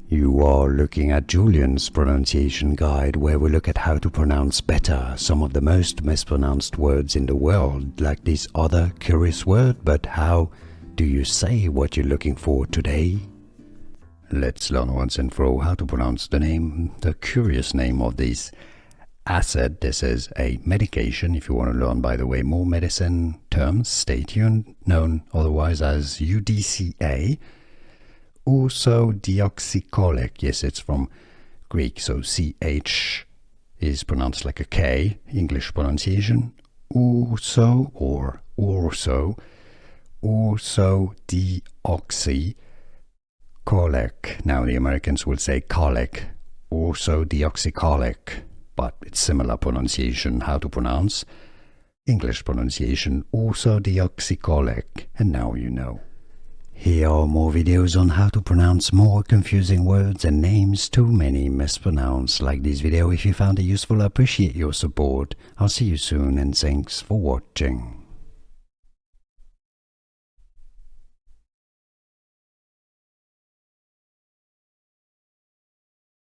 You are looking at Julian's pronunciation guide, where we look at how to pronounce better some of the most mispronounced words in the world, like this other curious word. But how do you say what you're looking for today? Let's learn once and for all how to pronounce the curious name of this acid. This is a medication. If you want to learn, by the way, more medicine terms, stay tuned, known otherwise as UDCA. Ursodeoxycholic. Yes, it's from Greek, so CH is pronounced like a K, English pronunciation. Urso or urso, ursodeoxycholic. Now the Americans will say colic, ursodeoxycholic, but it's similar pronunciation, how to pronounce. English pronunciation, ursodeoxycholic, and now you know. Here are more videos on how to pronounce more confusing words and names too many mispronounced. Like this video if you found it useful. I appreciate your support. I'll see you soon and thanks for watching.